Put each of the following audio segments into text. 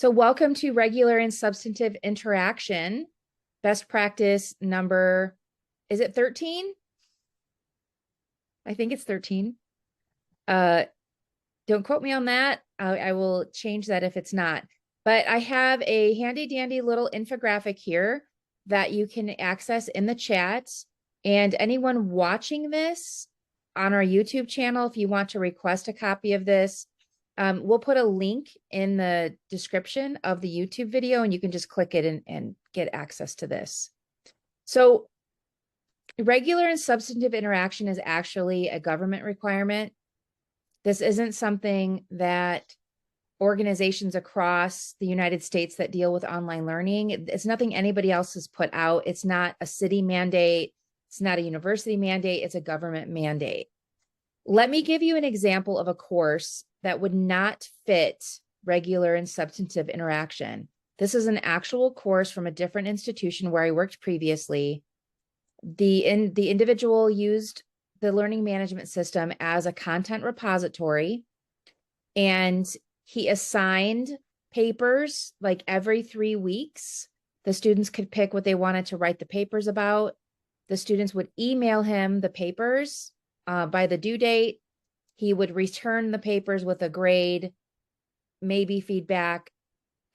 So welcome to regular and substantive interaction. Best practice number, is it 13? I think it's 13. Don't quote me on that. I will change that if it's not. But I have a handy dandy little infographic here that you can access in the chat. And anyone watching this on our YouTube channel, if you want to request a copy of this, we'll put a link in the description of the YouTube video and you can just click it and get access to this. So regular and substantive interaction is actually a government requirement. This isn't something that organizations across the United States that deal with online learning, it's nothing anybody else has put out. It's not a city mandate. It's not a university mandate. It's a government mandate. Let me give you an example of a course that would not fit regular and substantive interaction. This is an actual course from a different institution where I worked previously. The individual used the learning management system as a content repository, and he assigned papers like every 3 weeks. The students could pick what they wanted to write the papers about. The students would email him the papers by the due date. He would return the papers with a grade, maybe feedback,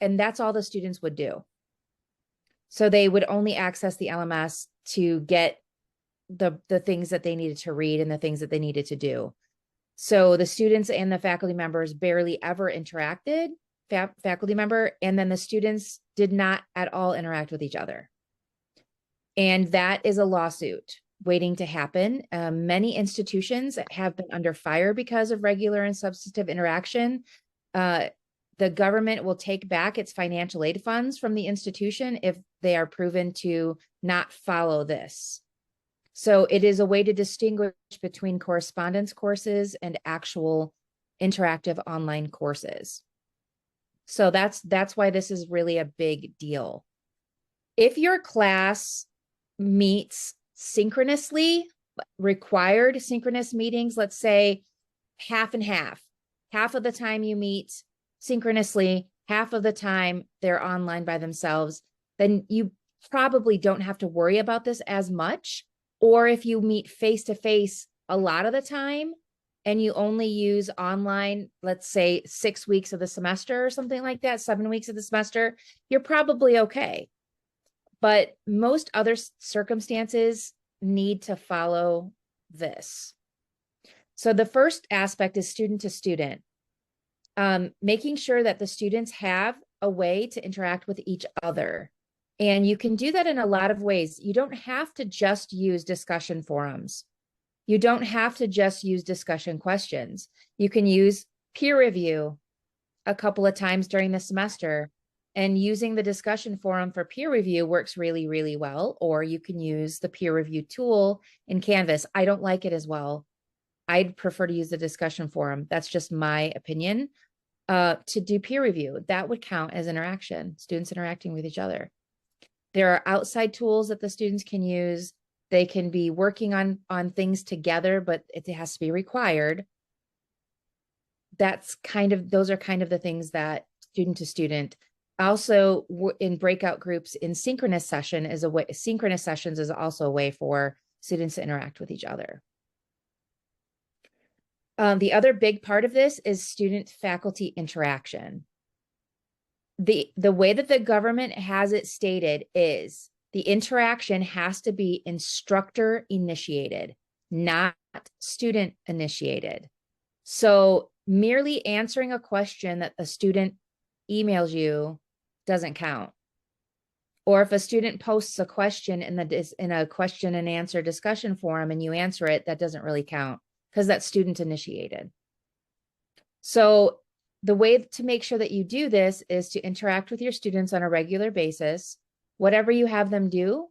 and that's all the students would do. So they would only access the LMS to get the things that they needed to read and the things that they needed to do. So the students and the faculty members barely ever interacted, faculty member, and then the students did not at all interact with each other. And that is a lawsuit waiting to happen. Many institutions have been under fire because of regular and substantive interaction. The government will take back its financial aid funds from the institution if they are proven to not follow this. So it is a way to distinguish between correspondence courses and actual interactive online courses. So that's why this is really a big deal. If your class meets synchronously, required synchronous meetings, let's say half and half of the time you meet synchronously, half of the time they're online by themselves, then you probably don't have to worry about this as much. Or if you meet face-to-face a lot of the time and you only use online, let's say 6 weeks of the semester or something like that, 7 weeks of the semester, you're probably okay. But most other circumstances need to follow this. So the first aspect is student to student, making sure that the students have a way to interact with each other. And you can do that in a lot of ways. You don't have to just use discussion forums. You don't have to just use discussion questions. You can use peer review a couple of times during the semester, and using the discussion forum for peer review works really, really well. Or you can use the peer review tool in Canvas. I don't like it as well. I'd prefer to use the discussion forum. That's just my opinion. To do peer review, that would count as interaction, students interacting with each other. There are outside tools that the students can use. They can be working on things together, but it has to be required. Those are kind of the things that student to student. Also, in breakout groups, in synchronous sessions is also a way for students to interact with each other. The other big part of this is student-faculty interaction. The way that the government has it stated is the interaction has to be instructor initiated, not student initiated. So merely answering a question that a student emails you doesn't count. Or if a student posts a question in a question and answer discussion forum and you answer it, that doesn't really count because that's student initiated. So the way to make sure that you do this is to interact with your students on a regular basis. Whatever you have them do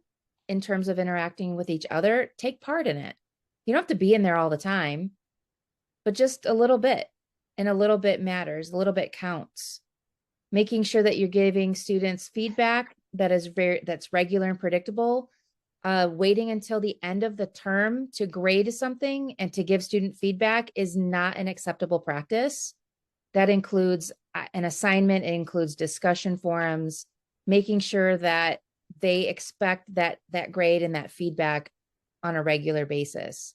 in terms of interacting with each other, take part in it. You don't have to be in there all the time, but just a little bit, and a little bit matters, a little bit counts. Making sure that you're giving students feedback that's regular and predictable. Waiting until the end of the term to grade something and to give student feedback is not an acceptable practice. That includes an assignment, it includes discussion forums, making sure that they expect that grade and that feedback on a regular basis.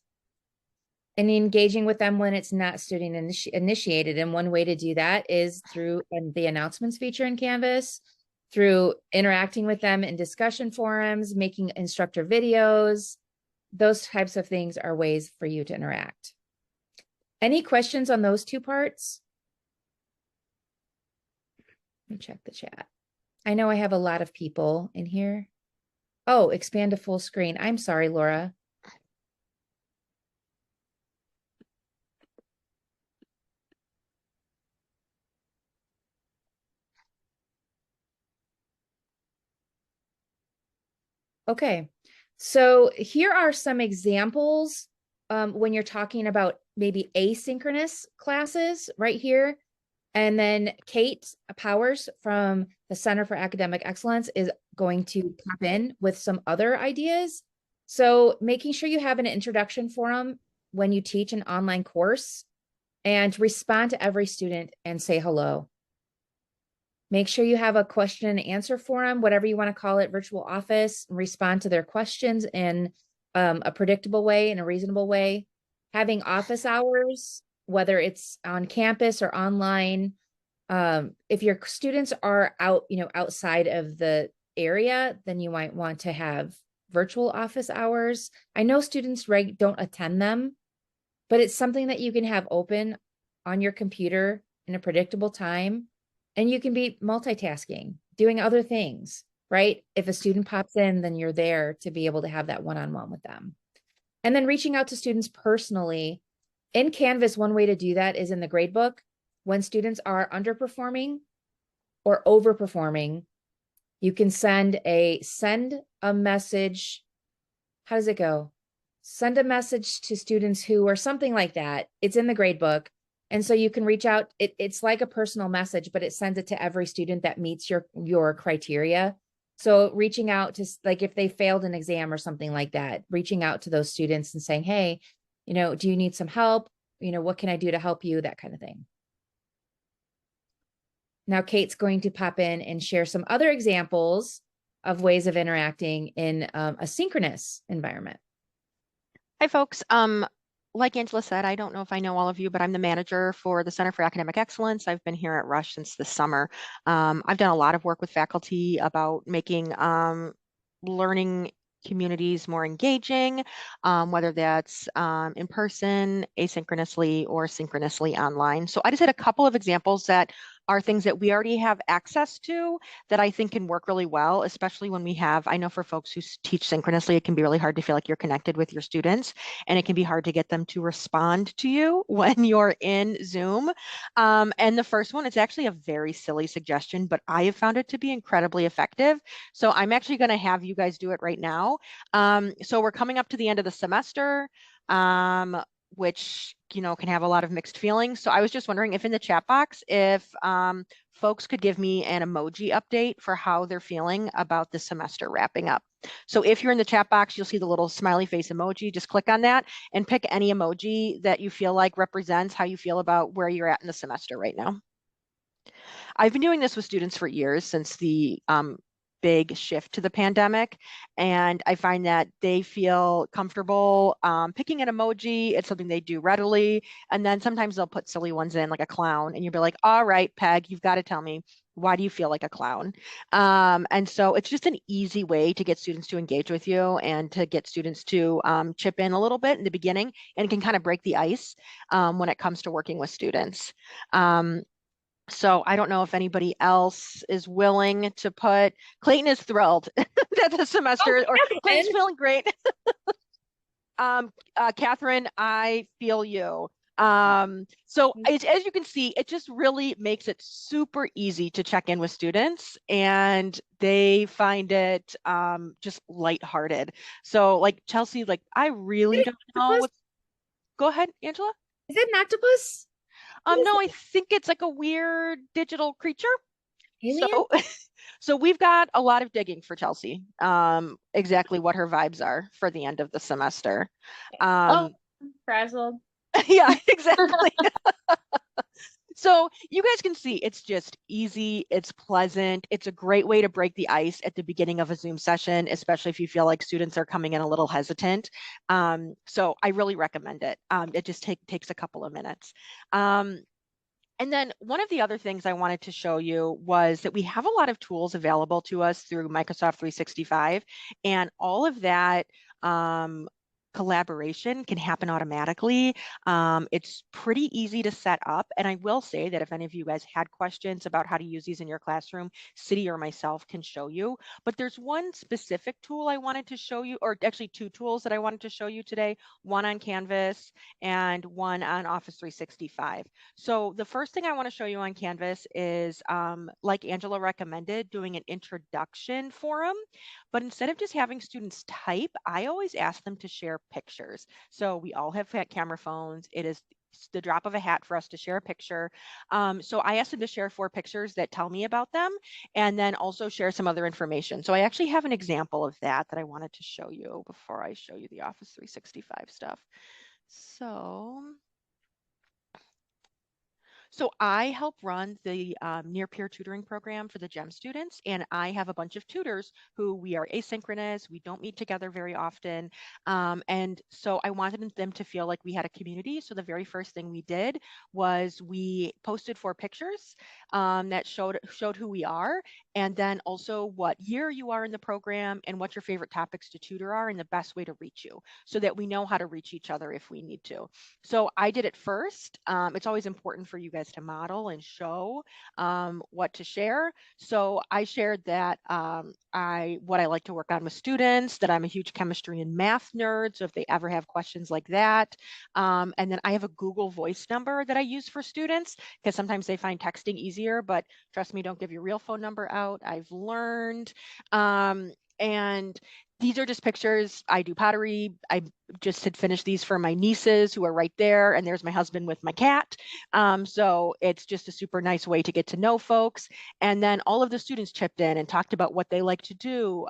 And engaging with them when it's not student initiated. And one way to do that is through the announcements feature in Canvas, through interacting with them in discussion forums, making instructor videos. Those types of things are ways for you to interact. Any questions on those two parts? Let me check the chat. I know I have a lot of people in here. Oh, expand to full screen. I'm sorry, Laura. Okay, so here are some examples when you're talking about maybe asynchronous classes right here. And then Kate Powers from the Center for Academic Excellence is going to pop in with some other ideas. So making sure you have an introduction forum when you teach an online course and respond to every student and say hello. Make sure you have a question and answer forum, whatever you want to call it, virtual office, respond to their questions in a predictable way, in a reasonable way. Having office hours, whether it's on campus or online. If your students are outside of the area, then you might want to have virtual office hours. I know students don't attend them, but it's something that you can have open on your computer in a predictable time. And you can be multitasking, doing other things, right? If a student pops in, then you're there to be able to have that one-on-one with them. And then reaching out to students personally. In Canvas, one way to do that is in the gradebook. When students are underperforming or overperforming, you can send a message. How does it go? Send a message to students who or something like that. It's in the gradebook. And so you can reach out. It's like a personal message, but it sends it to every student that meets your criteria. So reaching out to, like, if they failed an exam or something like that, reaching out to those students and saying, hey, do you need some help? What can I do to help you? That kind of thing. Now Kate's going to pop in and share some other examples of ways of interacting in a synchronous environment. Hi, folks. Like Angela said, I don't know if I know all of you, but I'm the manager for the Center for Academic Excellence. I've been here at Rush since this summer. I've done a lot of work with faculty about making learning communities more engaging, whether that's in person, asynchronously, or synchronously online. So I just had a couple of examples that are things that we already have access to that I think can work really well, especially when I know for folks who teach synchronously, it can be really hard to feel like you're connected with your students, and it can be hard to get them to respond to you when you're in Zoom. And the first one, it's actually a very silly suggestion, but I have found it to be incredibly effective. So I'm actually going to have you guys do it right now. So we're coming up to the end of the semester. Which can have a lot of mixed feelings. So I was just wondering if in the chat box, if folks could give me an emoji update for how they're feeling about the semester wrapping up. So if you're in the chat box, you'll see the little smiley face emoji. Just click on that and pick any emoji that you feel like represents how you feel about where you're at in the semester right now. I've been doing this with students for years, since the big shift to the pandemic. And I find that they feel comfortable picking an emoji. It's something they do readily. And then sometimes they'll put silly ones in, like a clown. And you'll be like, all right, Peg, you've got to tell me, why do you feel like a clown? And so it's just an easy way to get students to engage with you and to get students to chip in a little bit in the beginning, and it can kind of break the ice when it comes to working with students. So I don't know if anybody else is willing to put. Clayton is thrilled that the semester, or Clayton's feeling great. Catherine, I feel you. So as you can see, it just really makes it super easy to check in with students, and they find it just lighthearted. So like Chelsea, like I really don't know what's. Go ahead, Angela. Is it an octopus? No, I think it's like a weird digital creature. Alien? So we've got a lot of digging for Chelsea, exactly what her vibes are for the end of the semester. Oh, frazzled. Yeah, exactly. So you guys can see it's just easy, it's pleasant, it's a great way to break the ice at the beginning of a Zoom session, especially if you feel like students are coming in a little hesitant. So I really recommend it. It just takes a couple of minutes. Um, and then one of the other things I wanted to show you was that we have a lot of tools available to us through Microsoft 365, and all of that um, collaboration can happen automatically. It's pretty easy to set up, and I will say that if any of you guys had questions about how to use these in your classroom, City or myself can show you. But there's one specific tool I wanted to show you, or actually two tools that I wanted to show you today, one on Canvas and one on Office 365. So the first thing I want to show you on Canvas is, like Angela recommended, doing an introduction forum. But instead of just having students type, I always ask them to share pictures. So we all have camera phones. It is the drop of a hat for us to share a picture. So I asked them to share 4 pictures that tell me about them, and then also share some other information. So I actually have an example of that I wanted to show you before I show you the Office 365 stuff. So I help run the near peer tutoring program for the GEM students, and I have a bunch of tutors who we are asynchronous. We don't meet together very often. And so I wanted them to feel like we had a community. So the very first thing we did was we posted 4 pictures that showed who we are, and then also what year you are in the program and what your favorite topics to tutor are and the best way to reach you, so that we know how to reach each other if we need to. So I did it first. It's always important for you guys to model and show what to share. So I shared that what I like to work on with students, that I'm a huge chemistry and math nerd. So if they ever have questions like that, and then I have a Google Voice number that I use for students because sometimes they find texting easier. But trust me, don't give your real phone number out. I've learned. And these are just pictures. I do pottery. I just had finished these for my nieces who are right there. And there's my husband with my cat. So it's just a super nice way to get to know folks. And then all of the students chipped in and talked about what they like to do.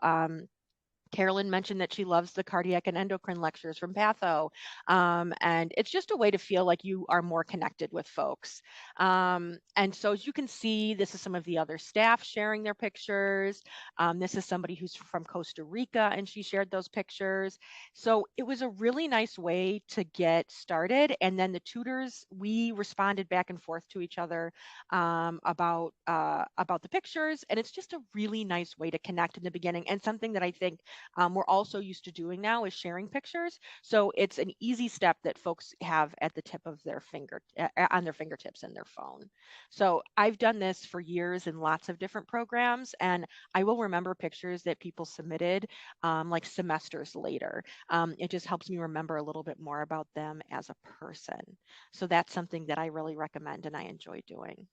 Carolyn mentioned that she loves the cardiac and endocrine lectures from Patho. And it's just a way to feel like you are more connected with folks. And so as you can see, this is some of the other staff sharing their pictures. This is somebody who's from Costa Rica, and she shared those pictures. So it was a really nice way to get started. And then the tutors, we responded back and forth to each other about the pictures. And it's just a really nice way to connect in the beginning, and something that I think we're also used to doing now is sharing pictures. So it's an easy step that folks have at the tip of their on their fingertips in their phone. So I've done this for years in lots of different programs, and I will remember pictures that people submitted like semesters later. It just helps me remember a little bit more about them as a person. So that's something that I really recommend and I enjoy doing.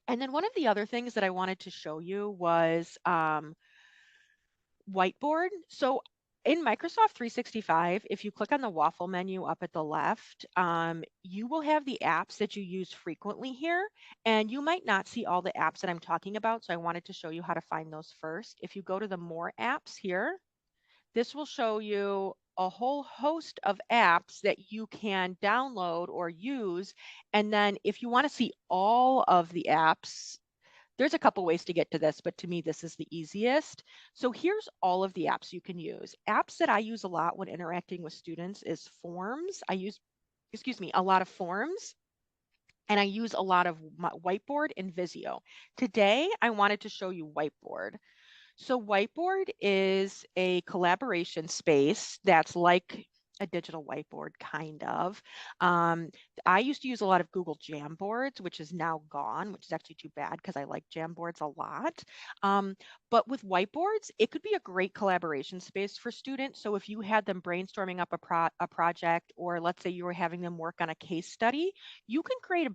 And then one of the other things that I wanted to show you was whiteboard. So in Microsoft 365, if you click on the waffle menu up at the left, you will have the apps that you use frequently here, and you might not see all the apps that I'm talking about. So I wanted to show you how to find those first. If you go to the more apps here, this will show you a whole host of apps that you can download or use. And then if you want to see all of the apps, there's a couple ways to get to this, but to me, this is the easiest. So here's all of the apps you can use. Apps that I use a lot when interacting with students is Forms. I use, excuse me, a lot of Forms, and I use a lot of Whiteboard and Visio. Today, I wanted to show you Whiteboard. So Whiteboard is a collaboration space that's like a digital whiteboard, kind of. Um, I used to use a lot of Google Jamboards, which is now gone, which is actually too bad because I like Jamboards a lot. But with whiteboards, it could be a great collaboration space for students. So if you had them brainstorming up a project, or let's say you were having them work on a case study, you can create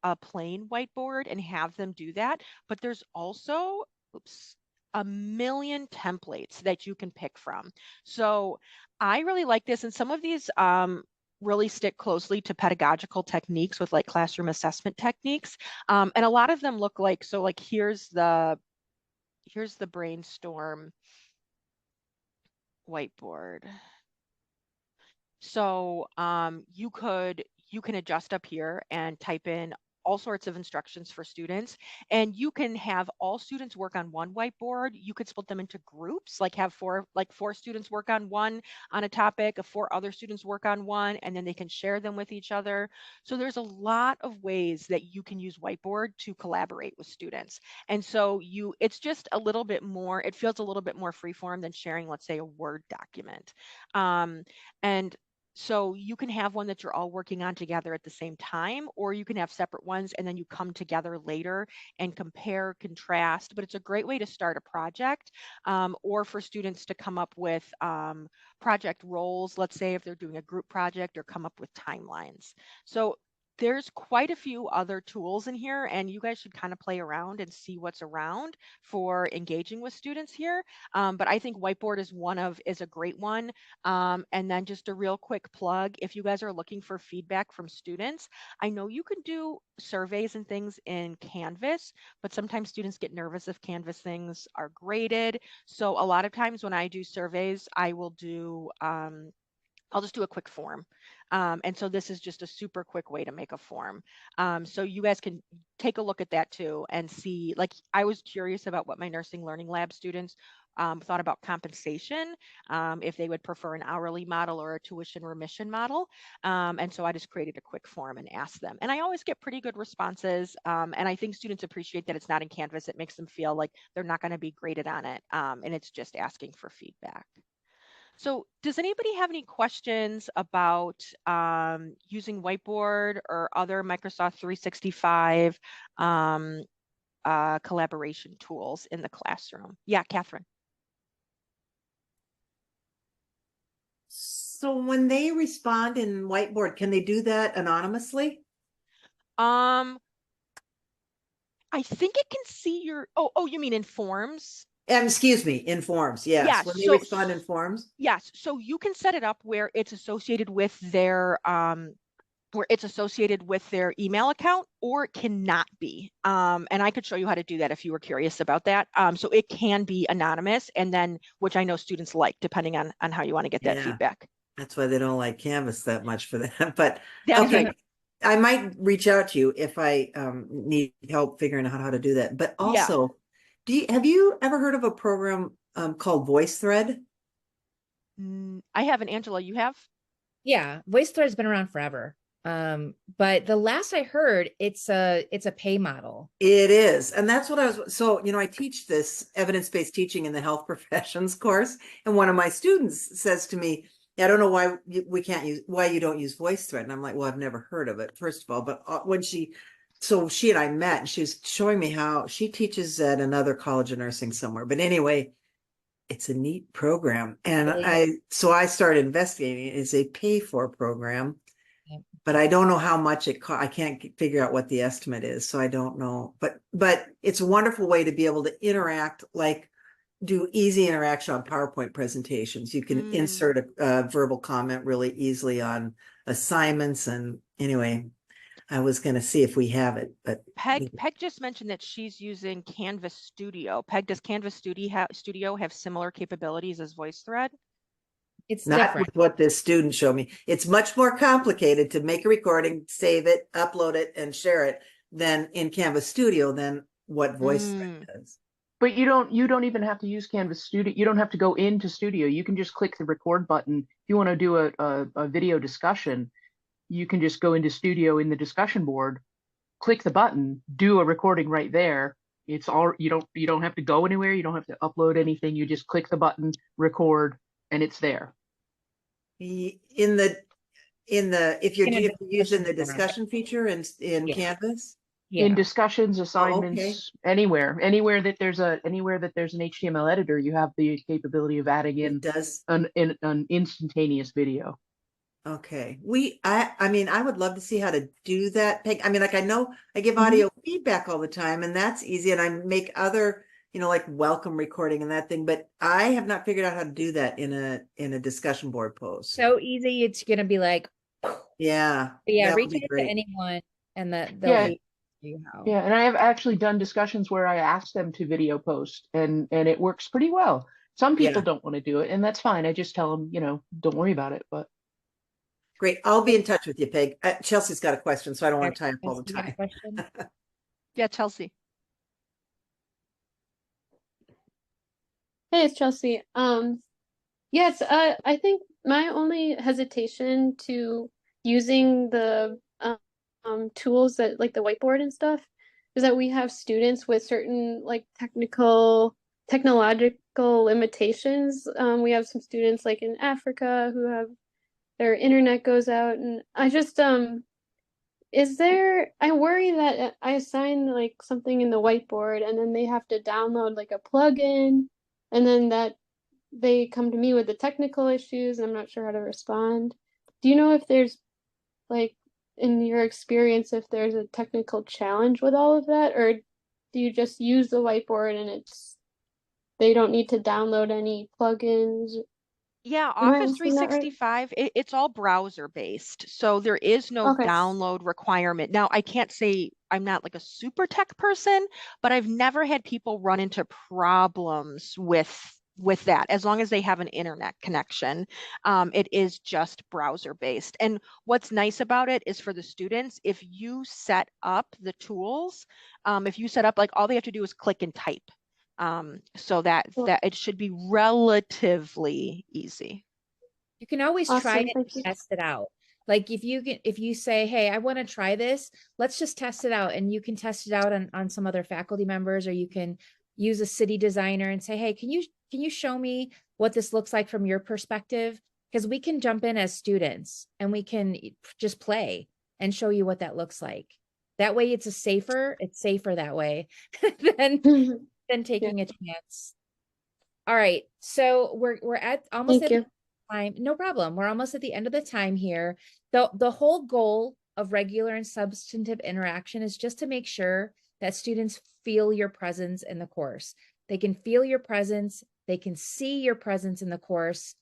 a plain whiteboard and have them do that. But there's also, oops, a million templates that you can pick from. So I really like this. And some of these really stick closely to pedagogical techniques with like classroom assessment techniques. And a lot of them look like, so like here's the brainstorm whiteboard. So you can adjust up here and type in all sorts of instructions for students. And you can have all students work on one whiteboard. You could split them into groups, like have four students work on one on a topic, four other students work on one, and then they can share them with each other. So there's a lot of ways that you can use whiteboard to collaborate with students. And so it's just a little bit more, it feels a little bit more freeform than sharing, let's say, a Word document. And so you can have one that you're all working on together at the same time, or you can have separate ones and then you come together later and compare, contrast. But it's a great way to start a project, or for students to come up with project roles, let's say if they're doing a group project, or come up with timelines. So there's quite a few other tools in here, and you guys should kind of play around and see what's around for engaging with students here. But I think Whiteboard is a great one. And then just a real quick plug, if you guys are looking for feedback from students, I know you can do surveys and things in Canvas, but sometimes students get nervous if Canvas things are graded. So a lot of times when I do surveys, I'll just do a quick form. And so this is just a super quick way to make a form. So you guys can take a look at that too and see, like, I was curious about what my nursing learning lab students thought about compensation, if they would prefer an hourly model or a tuition remission model. And so I just created a quick form and asked them. And I always get pretty good responses. And I think students appreciate that it's not in Canvas. It makes them feel like they're not going to be graded on it. And it's just asking for feedback. So does anybody have any questions about using Whiteboard or other Microsoft 365 collaboration tools in the classroom? Yeah, Catherine. So when they respond in Whiteboard, can they do that anonymously? I think it can see oh, you mean in forms? Excuse me, in forms, yes. Yeah, When they respond in forms? yes. So you can set it up where it's associated with their email account, or it cannot be. And I could show you how to do that if you were curious about that. So it can be anonymous, and then, which I know students like, depending on how you want to get that feedback. That's why they don't like Canvas that much for that. But That's okay, right. I might reach out to you if I need help figuring out how to do that. But Yeah. also, have you ever heard of a program called VoiceThread? I haven't. Angela, you have? Yeah, VoiceThread has been around forever. But the last I heard, it's a pay model. It is. And that's what so, I teach this evidence-based teaching in the health professions course. And one of my students says to me, I don't know why why you don't use VoiceThread. And I'm like, well, I've never heard of it, first of all. But so she and I met, and she was showing me how she teaches at another college of nursing somewhere. But anyway, it's a neat program. And so I started investigating it. It's a pay for program. But I don't know how much it costs. I can't figure out what the estimate is, so I don't know. But it's a wonderful way to be able to interact, like do easy interaction on PowerPoint presentations. You can insert a verbal comment really easily on assignments. And anyway, I was going to see if we have it, but Peg just mentioned that she's using Canvas Studio. Peg, does Canvas Studio have similar capabilities as VoiceThread? It's not different. with what this student showed me. It's much more complicated to make a recording, save it, upload it, and share it than in Canvas Studio than what VoiceThread does. But you don't even have to use Canvas Studio. You don't have to go into Studio. You can just click the record button. If you want to do a video discussion, you can just go into Studio in the discussion board, click the button, do a recording right there. It's all, you don't have to go anywhere. You don't have to upload anything. You just click the button, record, and it's there. If you're using the discussion feature in Canvas? In discussions, assignments, anywhere that there's an HTML editor, you have the capability of adding in an instantaneous video. Okay. I mean, I would love to see how to do that. I mean, like, I know I give audio feedback all the time, and that's easy. And I make other, like welcome recording and that thing, but I have not figured out how to do that in a discussion board post. So easy. It's going to be like, yeah, reach out to anyone and they'll you how. Yeah, and I have actually done discussions where I ask them to video post, and it works pretty well. Some people don't want to do it, and that's fine. I just tell them, don't worry about it. But Great. I'll be in touch with you, Peg. Chelsea's got a question, so I don't want to tie up all the You got a time. question? Yeah, Chelsea. Hey, it's Chelsea. Yes, I think my only hesitation to using the tools that like the whiteboard and stuff is that we have students with certain like technological limitations. We have some students like in Africa who have their internet goes out, and I just I worry that I assign like something in the whiteboard and then they have to download like a plugin, and then that they come to me with the technical issues and I'm not sure how to respond. Do you know if there's like in your experience if there's a technical challenge with all of that, or do you just use the whiteboard and they don't need to download any plugins? Yeah, Am I Office understanding that right? 365, it's all browser based. So there is no Okay. download requirement. Now, I can't say I'm not like a super tech person, but I've never had people run into problems with that as long as they have an internet connection. It is just browser based. And what's nice about it is for the students, if you set up the tools, if you set up like all they have to do is click and type. So that it should be relatively easy. You can always try Awesome, it and thank you. test it out. Like if you say, hey, I want to try this, let's just test it out. And you can test it out on some other faculty members, or you can use a city designer and say, hey, can you show me what this looks like from your perspective? Because we can jump in as students and we can just play and show you what that looks like. That way it's safer that way than taking a chance. All right. So we're at almost Thank at you. the time. No problem. We're almost at the end of the time here. The whole goal of regular and substantive interaction is just to make sure that students feel your presence in the course. They can feel your presence, they can see your presence in the course.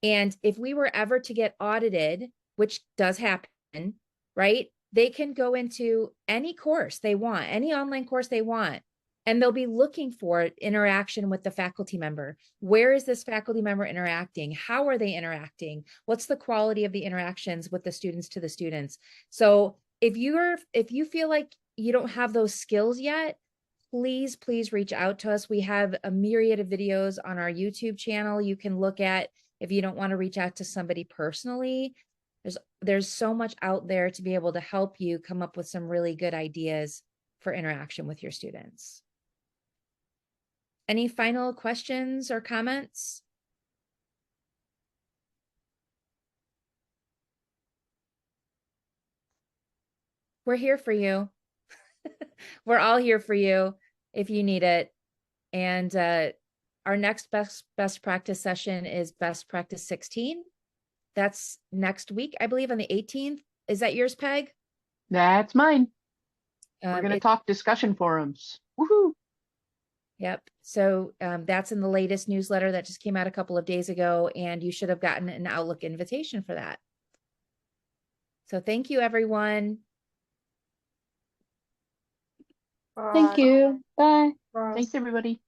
And if we were ever to get audited, which does happen, right? They can go into any course they want, any online course they want, and they'll be looking for interaction with the faculty member. Where is this faculty member interacting? How are they interacting? What's the quality of the interactions with the students to the students? So if you feel like you don't have those skills yet, please reach out to us. We have a myriad of videos on our YouTube channel you can look at if you don't want to reach out to somebody personally. There's so much out there to be able to help you come up with some really good ideas for interaction with your students. Any final questions or comments? We're here for you. We're all here for you if you need it. And our next best practice session is best practice 16. That's next week, I believe, on the 18th. Is that yours, Peg? That's mine. We're going to talk discussion forums. Woohoo! Yep. So that's in the latest newsletter that just came out a couple of days ago, and you should have gotten an Outlook invitation for that. So thank you, everyone. Thank you. Bye. Thanks, everybody.